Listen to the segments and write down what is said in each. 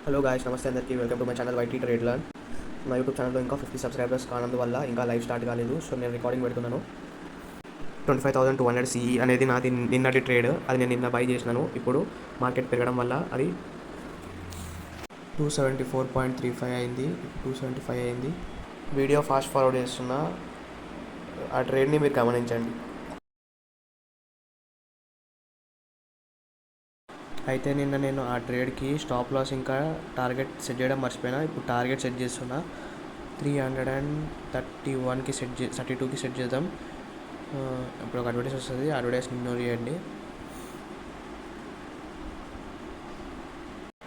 Hello guys, నమస్తే అందరికీ. Welcome to my channel YT trade learn. నా యూట్యూబ్ ఛానల్లో ఇంకా 50 సబ్స్క్రైబర్స్ కానందువల్ల ఇంకా లైవ్ స్టార్ట్ కాలేదు. సో నేను రికార్డింగ్ పెడుతున్నాను. 25,200 సిఈ అనేది నాది నిన్నటి ట్రేడ్. అది నేను నిన్న బై చేసినాను. ఇప్పుడు మార్కెట్ పెరగడం వల్ల అది 274.35 అయింది. 275 అయింది. వీడియో ఫాస్ట్ ఫార్వర్డ్ చేస్తున్నా, ఆ ట్రేడ్ని మీరు గమనించండి. అయితే నిన్న నేను ఆ ట్రేడ్కి స్టాప్ లాస్ ఇంకా టార్గెట్ సెట్ చేయడం మర్చిపోయినా. ఇప్పుడు టార్గెట్ సెట్ చేస్తున్నా. 331కి సెట్ 32కి సెట్ చేద్దాం. ఇప్పుడు ఒక అడ్వర్టైజ్ వస్తుంది, అడ్వర్టైజ్ ఇగ్నోర్ చేయండి.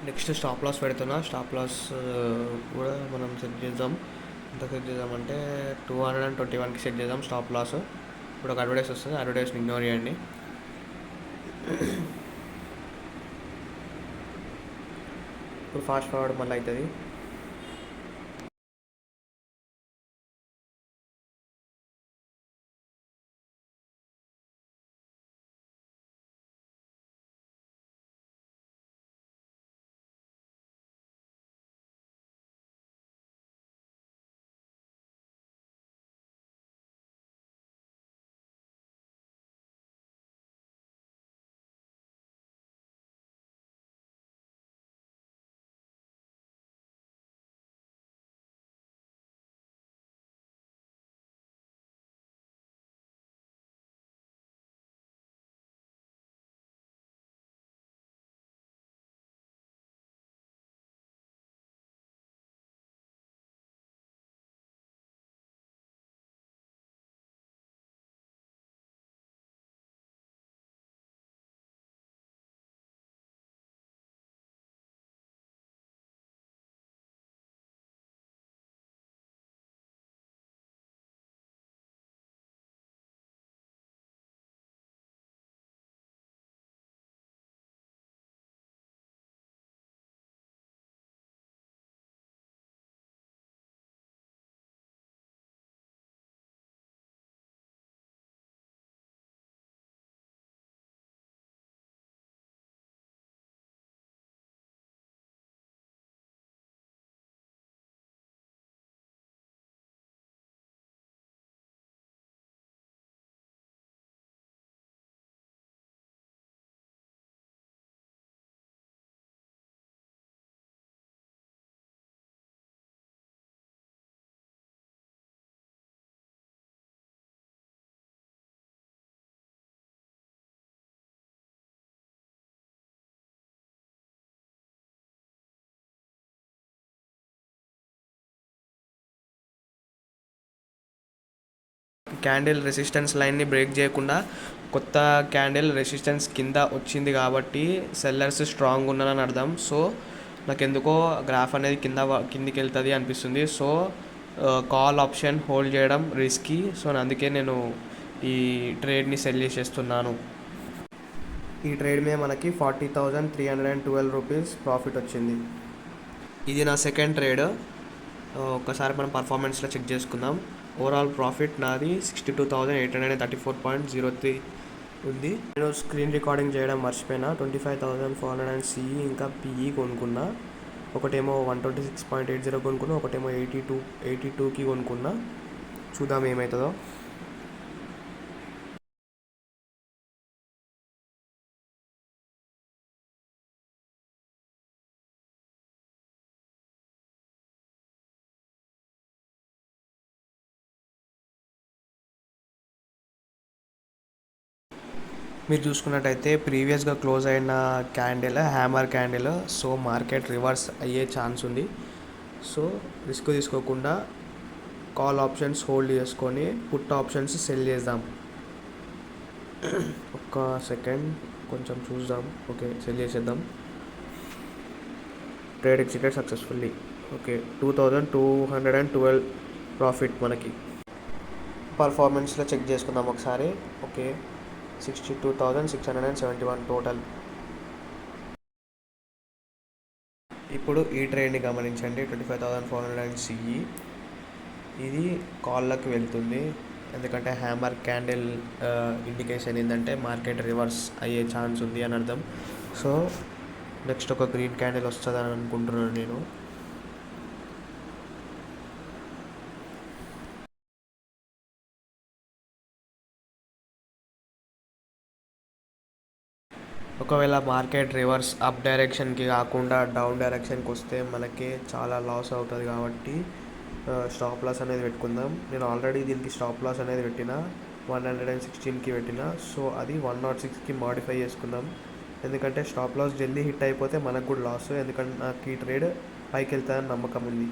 నెక్స్ట్ స్టాప్ లాస్ పెడుతున్నా. స్టాప్ లాస్ కూడా మనం సెట్ చేద్దాం. ఎంత సెట్ చేద్దామంటే 221కి సెట్ చేద్దాం స్టాప్ లాస్. ఇప్పుడు ఒక అడ్వర్టైజ్ వస్తుంది, అడ్వర్టైజ్ని ఇగ్నోర్ చేయండి. ఇప్పుడు ఫాస్ట్ ఫార్వర్డ్ మళ్ళీ అవుతుంది. క్యాండిల్ రెసిస్టెన్స్ లైన్ని బ్రేక్ చేయకుండా కొత్త క్యాండిల్ రెసిస్టెన్స్ కింద వచ్చింది కాబట్టి సెల్లర్స్ స్ట్రాంగ్ ఉన్నారని అర్థం. సో నాకెందుకో గ్రాఫ్ అనేది కిందికి వెళ్తుంది అనిపిస్తుంది. సో కాల్ ఆప్షన్ హోల్డ్ చేయడం రిస్కీ. సో అందుకే నేను ఈ ట్రేడ్ని సెల్ చేసేస్తున్నాను. ఈ ట్రేడ్ మీద మనకి 40,312 రూపీస్ ప్రాఫిట్ వచ్చింది. ఇది నా సెకండ్ ట్రేడ్. ఒక్కసారి మనం పర్ఫార్మెన్స్లో చెక్ చేసుకుందాం. ఓవరాల్ ప్రాఫిట్ నాది 62,834.03 ఉంది. నేను స్క్రీన్ రికార్డింగ్ చేయడం మర్చిపోయినా. 25,400 సిఈ ఇంకా పిఈ కొనుక్కున్నా. ఒకటేమో 126.80 కొనుక్కున్నా, ఒకటేమో 82కి కొనుక్కున్నా. చూద్దాం ఏమవుతుందో. మీరు చూసుకున్నట్టయితే ప్రీవియస్గా క్లోజ్ అయిన candle hammer candle. So market reverse అయ్యే ఛాన్స్ ఉంది. సో రిస్క్ తీసుకోకుండా కాల్ ఆప్షన్స్ హోల్డ్ చేసుకొని పుట్ ఆప్షన్స్ సెల్ చేద్దాం. ఒక్క సెకండ్ కొంచెం చూద్దాం. ఓకే, సెల్ చేసేద్దాం. Trade exited successfully. Okay, 2,212 profit మనకి. పర్ఫార్మెన్స్లో చెక్ చేసుకుందాం ఒకసారి. Okay, 62,671 total. ఇప్పుడు ఈ ట్రేడ్ని గమనించండి. 25,400 సిఈ ఇది కాల్లోకి వెళ్తుంది. ఎందుకంటే హ్యామర్ క్యాండిల్ ఇండికేషన్ ఏంటంటే మార్కెట్ రివర్స్ అయ్యే ఛాన్స్ ఉంది అని అర్థం. సో నెక్స్ట్ ఒక గ్రీన్ క్యాండిల్ వస్తుందని అనుకుంటున్నాను నేను. ఒకవేళ మార్కెట్ రివర్స్ అప్ డైరెక్షన్కి కాకుండా డౌన్ డైరెక్షన్కి వస్తే మనకి చాలా లాస్ అవుతుంది కాబట్టి స్టాప్ లాస్ అనేది పెట్టుకుందాం. నేను ఆల్రెడీ దీనికి స్టాప్ లాస్ అనేది పెట్టిన 116కి పెట్టిన. సో అది 106కి మాడిఫై చేసుకుందాం. ఎందుకంటే స్టాప్ లాస్ జల్దీ హిట్ అయిపోతే మనకు కూడా లాస్. ఎందుకంటే నాకు ఈ ట్రేడ్ పైకి వెళ్తాయని నమ్మకం ఉంది.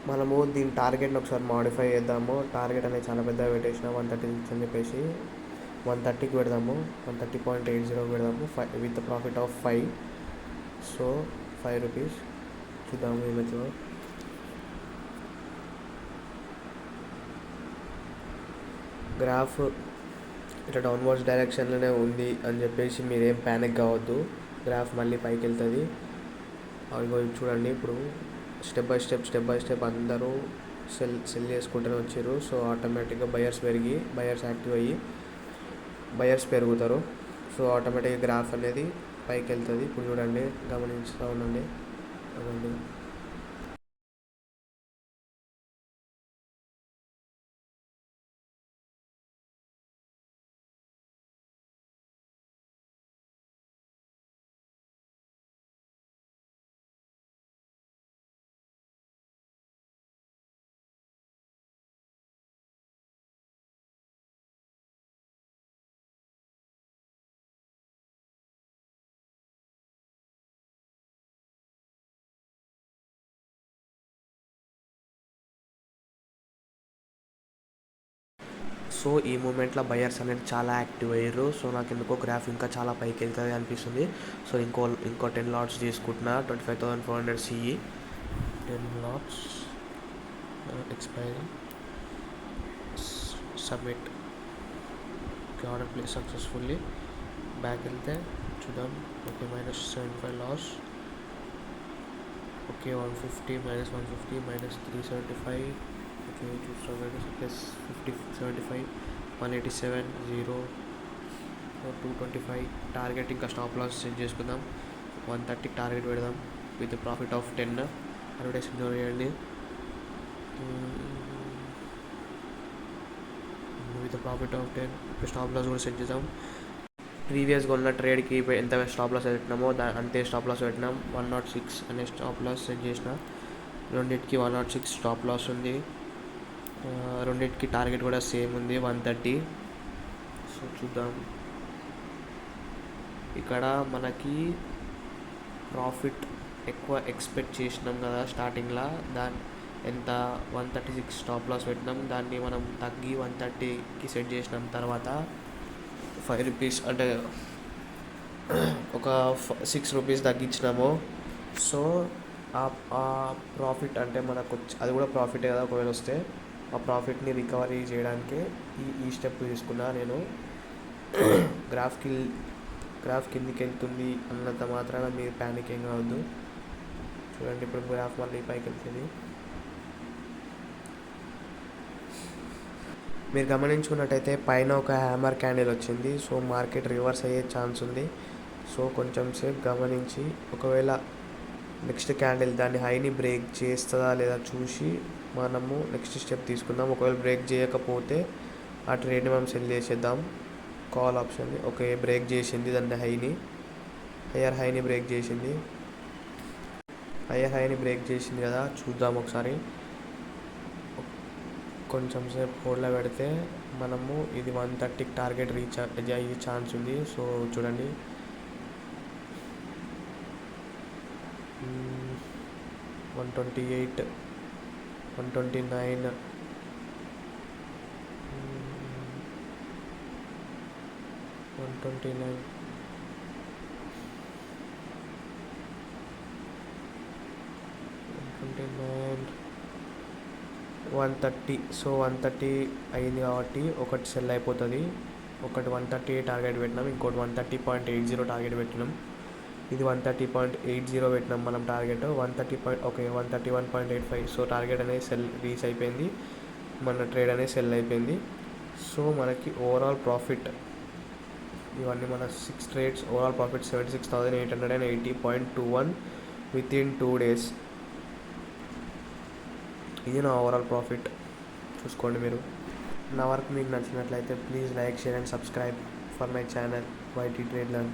మనము దీని టార్గెట్ని ఒకసారి మాడిఫై చేద్దాము. టార్గెట్ అనేది చాలా పెద్దగా పెట్టేసిన 136 అని చెప్పేసి 130కి పెడదాము. 130.80 పెడదాము with profit of 5. So 5 rupees చూద్దాము ఏమవుతుందో. గ్రాఫ్ ఇట్లా డౌన్వర్డ్స్ డైరెక్షన్లోనే ఉంది అని చెప్పేసి మీరేం ప్యానిక్ కావద్దు. గ్రాఫ్ మళ్ళీ పైకి వెళ్తుంది. అవి చూడండి, ఇప్పుడు స్టెప్ బై స్టెప్ అందరూ సెల్ చేసుకుంటూనే వచ్చారు. సో ఆటోమేటిక్గా బయర్స్ యాక్టివ్ అయ్యి బయర్స్ పెరుగుతారు. సో ఆటోమేటిక్గా గ్రాఫ్ అనేది పైకి వెళ్తుంది. ఇప్పుడు చూడండి, గమనిస్తూ ఉండండి. అదండి సో ఈ మూమెంట్లో బయర్స్ అనేది చాలా యాక్టివ్ అయ్యారు. సో నాకు ఎందుకో గ్రాఫ్ ఇంకా చాలా పైకి వెళ్తుంది అనిపిస్తుంది. సో ఇంకో 10 లాట్స్ తీసుకుంటున్నా. 25,400 CE 10 LADS expiry submit. Order place successfully. Back వెళ్తే చూద్దాం. Okay, -75 loss. ఓకే, 150 -150 -375. ఓకే, చూస్తాం. +50 75 187 0 225. టార్గెట్ ఇంకా స్టాప్ లాస్ సెట్ చేసుకుందాం. 130 టార్గెట్ పెడదాం విత్ ప్రాఫిట్ ఆఫ్ 10. అడ్వర్టైజ్మెంట్ చేయండి విత్ ప్రాఫిట్ ఆఫ్ 10. ఇప్పుడు స్టాప్ లాస్ కూడా సెట్ చేద్దాం. ప్రీవియస్గా ఉన్న ట్రేడ్కి ఎంత స్టాప్ లాస్ పెట్టినామో అంతే స్టాప్ లాస్ పెట్టినాం. 106 అనే స్టాప్ లాస్ సెట్ చేసిన. రెండింటికి 106 స్టాప్ లాస్ ఉంది. రెండింటికి టార్గెట్ కూడా సేమ్ ఉంది, 130. సో చూద్దాం. ఇక్కడ మనకి ప్రాఫిట్ ఎక్కువ ఎక్స్పెక్ట్ చేసినాం కదా స్టార్టింగ్లో. ఎంత 136 స్టాప్ లాస్ పెట్టినాం. దాన్ని మనం తగ్గి 130కి సెట్ చేసినాం. తర్వాత రూపీస్ అంటే ఒక 6 రూపీస్ తగ్గించినాము. సో ఆ ప్రాఫిట్ అంటే మనకు అది కూడా ప్రాఫిటే కదా ఒకవేళ వస్తే, ఆ ప్రాఫిట్ని రికవరీ చేయడానికే ఈ స్టెప్ తీసుకున్నా నేను. గ్రాఫ్ కిందికి వెళ్తుంది అన్నంత మాత్రాన మీరు ప్యానిక్ ఏం కావద్దు. చూడండి ఇప్పుడు గ్రాఫ్ మళ్ళీ పైకి వెళ్తుంది. మీరు గమనించుకున్నట్టయితే పైన ఒక హ్యామర్ క్యాండిల్ వచ్చింది. సో మార్కెట్ రివర్స్ అయ్యే ఛాన్స్ ఉంది. సో కొంచెం సేపు గమనించి ఒకవేళ నెక్స్ట్ క్యాండిల్ దాన్ని హైని బ్రేక్ చేస్తుందా లేదా చూసి మనము నెక్స్ట్ స్టెప్ తీసుకుందాం. ఒకవేళ బ్రేక్ చేయకపోతే ఆ ట్రేడ్ని మనం సెల్ చేసేద్దాం, కాల్ ఆప్షన్ని. ఓకే, బ్రేక్ చేసింది దాన్ని హయ్యర్ హైని బ్రేక్ చేసింది కదా, చూద్దాం ఒకసారి. కొంచెం సేపు హోల్డ్లో పెడితే మనము ఇది 130కి టార్గెట్ రీచ్ అయ్యే ఛాన్స్ ఉంది. సో చూడండి 128, 129, 129, 130. సో 130 అయింది కాబట్టి ఒకటి సెల్ అయిపోతుంది. ఒకటి 130 టార్గెట్ పెట్టినాం, ఇంకోటి 130.80 టార్గెట్ పెట్టినాం. ఇది 130.80 పెట్టినాం మనం టార్గెట్. 131.85. సో టార్గెట్ అనేది రీచ్ అయిపోయింది, మన ట్రేడ్ అనేది సెల్ అయిపోయింది. సో మనకి ఓవరాల్ ప్రాఫిట్ ఇవన్నీ మన 6 trades overall profit 76,880.21 within 2 days. ఇది నా ఓవరాల్ ప్రాఫిట్, చూసుకోండి మీరు. నా వర్క్ మీకు నచ్చినట్లయితే please like, share and subscribe for my channel YT Trade Learn.